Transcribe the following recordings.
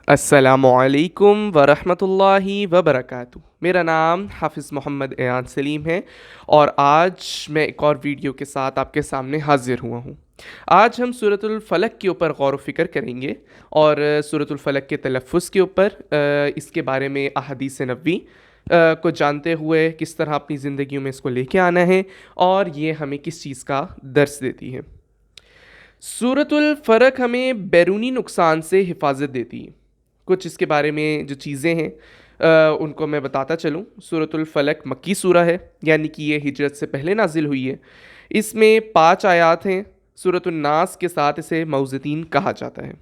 السلام علیکم ورحمۃ اللہ وبرکاتہ۔ میرا نام حافظ محمد ایان سلیم ہے اور آج میں ایک اور ویڈیو کے ساتھ آپ کے سامنے حاضر ہوا ہوں۔ آج ہم سورۃ الفلق کے اوپر غور و فکر کریں گے اور سورۃ الفلق کے تلفظ کے اوپر اس کے بارے میں احادیث نبوی کو جانتے ہوئے کس طرح اپنی زندگیوں میں اس کو لے کے آنا ہے اور یہ ہمیں کس چیز کا درس دیتی ہے۔ سورۃ الفلق ہمیں بیرونی نقصان سے حفاظت دیتی ہے۔ کچھ اس کے بارے میں جو چیزیں ہیں ان کو میں بتاتا چلوں۔ سورۃ الفلق مکی سورہ ہے، یعنی کہ یہ ہجرت سے پہلے نازل ہوئی ہے۔ اس میں 5 آیات ہیں۔ سورۃ الناس کے ساتھ اسے موعظتین کہا جاتا ہے۔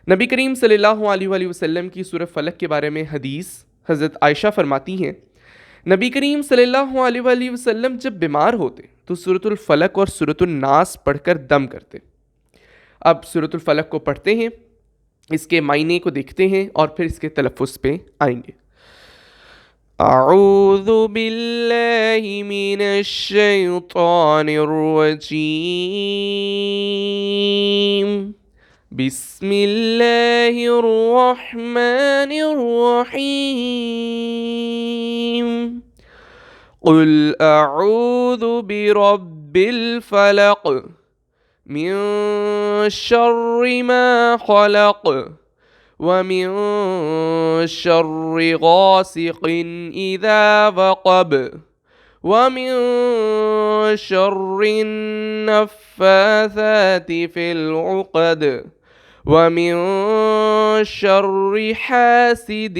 نبی کریم صلی اللہ علیہ وآلہ وسلم کی سورۃ فلق کے بارے میں حدیث حضرت عائشہ فرماتی ہیں، نبی کریم صلی اللہ علیہ وآلہ وسلم جب بیمار ہوتے تو سورۃ الفلق اور سورۃ الناس پڑھ کر دم کرتے۔ اب سورۃ الفلق کو پڑھتے ہیں، اس کے معنی کو دیکھتے ہیں اور پھر اس کے تلفظ پہ آئیں گے۔ اعوذ باللہ من الشیطان الرجیم، بسم اللہ الرحمن الرحیم، قل اعوذ برب الفلق من شر ما خلق ومن شر غاسق اذا وقب ومن شر النفاثات في العقد ومن شر حاسد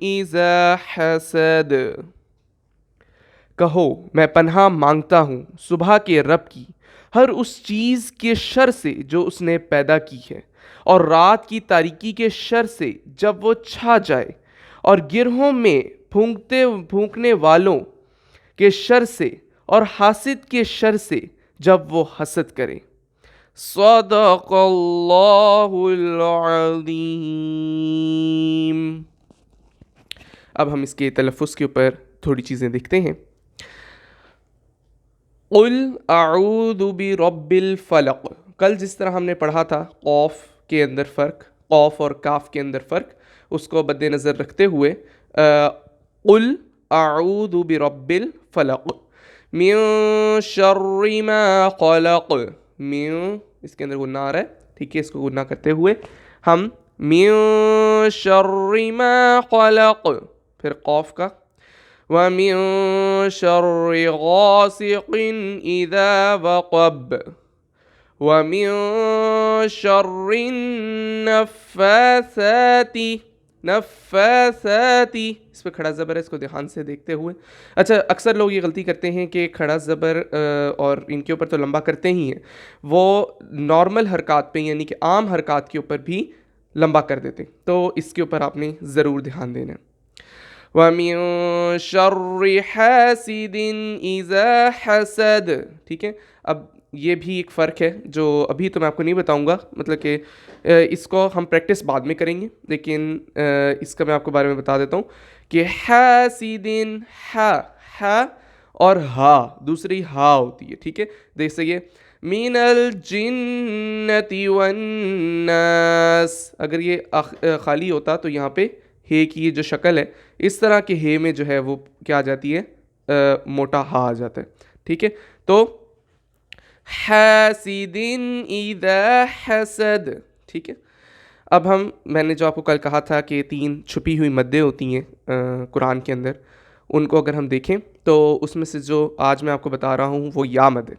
اذا حسد۔ کہو میں پناہ مانگتا ہوں صبح کے رب کی ہر اس چیز کے شر سے جو اس نے پیدا کی ہے، اور رات کی تاریکی کے شر سے جب وہ چھا جائے، اور گرہوں میں پھونکنے والوں کے شر سے، اور حاسد کے شر سے جب وہ حسد کرے۔ صدق اللہ العظیم۔ اب ہم اس کے تلفظ کے اوپر تھوڑی چیزیں دیکھتے ہیں۔ قل اعوذ برب الفلق، کل جس طرح ہم نے پڑھا تھا قوف کے اندر فرق، قوف اور کاف کے اندر فرق، اس کو مد نظر رکھتے ہوئے قل اعوذ برب الفلق من شر ما خلق، من اس کے اندر گناہ آ رہا ہے، ٹھیک ہے، اس کو گناہ کرتے ہوئے ہم من شر ما خلق، پھر قوف کا وَمِن شَرِّ غَاسِقٍ إِذَا وَقَبَ وَمِن شَرِّ النَّفَّاثَاتِ، اس پہ کھڑا زبر ہے، اس کو دھیان سے دیکھتے ہوئے۔ اچھا، اکثر لوگ یہ غلطی کرتے ہیں کہ کھڑا زبر اور ان کے اوپر تو لمبا کرتے ہی ہیں، وہ نارمل حرکات پہ یعنی کہ عام حرکات کے اوپر بھی لمبا کر دیتے، تو اس کے اوپر آپ نے ضرور دھیان دینا ہے۔ وَمِن شَرِّ حَاسِدٍ إِذَا حَسَدَ، ٹھیک ہے۔ اب یہ بھی ایک فرق ہے جو ابھی تو میں آپ کو نہیں بتاؤں گا، مطلب کہ اس کو ہم پریکٹس بعد میں کریں گے، لیکن اس کا میں آپ کو بارے میں بتا دیتا ہوں کہ حاسدن، ہا اور ہا دوسری ہا ہوتی ہے، ٹھیک ہے۔ جیسے یہ من الجنۃ والناس، اگر یہ خالی ہوتا تو یہاں پہ ہے کی یہ جو شکل ہے، اس طرح کے ہے میں جو ہے وہ کیا آ جاتی ہے، موٹا ہا آ جاتا ہے، ٹھیک ہے۔ تو حاسد اذا حسد، ٹھیک ہے۔ اب میں نے جو آپ کو کل کہا تھا کہ 3 چھپی ہوئی مدیں ہوتی ہیں قرآن کے اندر، ان کو اگر ہم دیکھیں تو اس میں سے جو آج میں آپ کو بتا رہا ہوں وہ یا مد ہے۔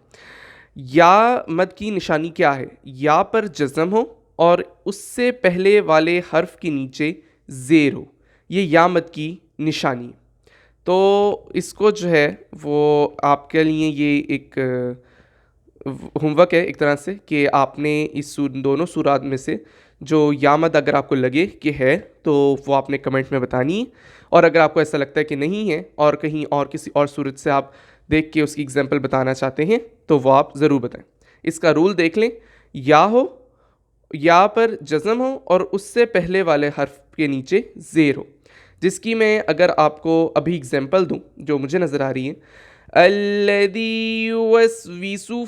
یا مد کی نشانی کیا ہے؟ یا پر جزم ہو اور اس سے پہلے والے حرف کے نیچے زیر ہو، یہ یا مد کی نشانی۔ تو اس کو جو ہے وہ آپ کے لیے یہ ایک ہوم ورک ہے ایک طرح سے کہ آپ نے اس دونوں صورات میں سے جو یا مد اگر آپ کو لگے کہ ہے تو وہ آپ نے کمنٹ میں بتانی ہے، اور اگر آپ کو ایسا لگتا ہے کہ نہیں ہے اور کہیں اور کسی اور صورت سے آپ دیکھ کے اس کی اگزامپل بتانا چاہتے ہیں تو وہ آپ ضرور بتائیں۔ اس کا رول دیکھ لیں، یا ہو، یا پر جزم ہو اور اس سے پہلے والے حرف کے نیچے زیر ہو، جس کی میں اگر آپ کو ابھی اگزامپل دوں جو مجھے نظر آ رہی ہے، الذی یوسوس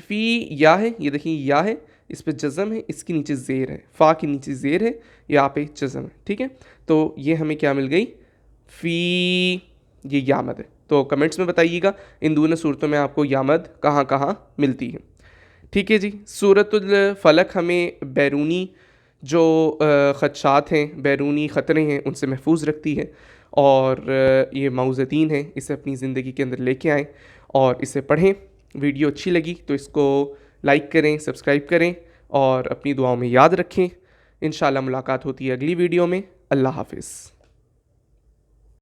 فی یا ہے، یہ دیکھیں یا ہے، اس پہ جزم ہے, اس کے نیچے زیر ہے, فا کے نیچے زیر ہے, یہاں پہ جزم ہے. ٹھیک ہے, تو یہ ہمیں کیا مل گئی, فی, یہ یامد ہے. تو کمنٹس میں بتائیے گا ان دونوں صورتوں میں آپ کو یامد کہاں کہاں ملتی ہے. ٹھیک ہے جی. سورۃ الفلق ہمیں بیرونی جو خدشات ہیں, بیرونی خطرے ہیں, ان سے محفوظ رکھتی ہے, اور یہ معوذتین ہیں, اسے اپنی زندگی کے اندر لے کے آئیں اور اسے پڑھیں. ویڈیو اچھی لگی تو اس کو لائک کریں, سبسکرائب کریں اور اپنی دعاؤں میں یاد رکھیں. انشاءاللہ ملاقات ہوتی ہے اگلی ویڈیو میں. اللہ حافظ.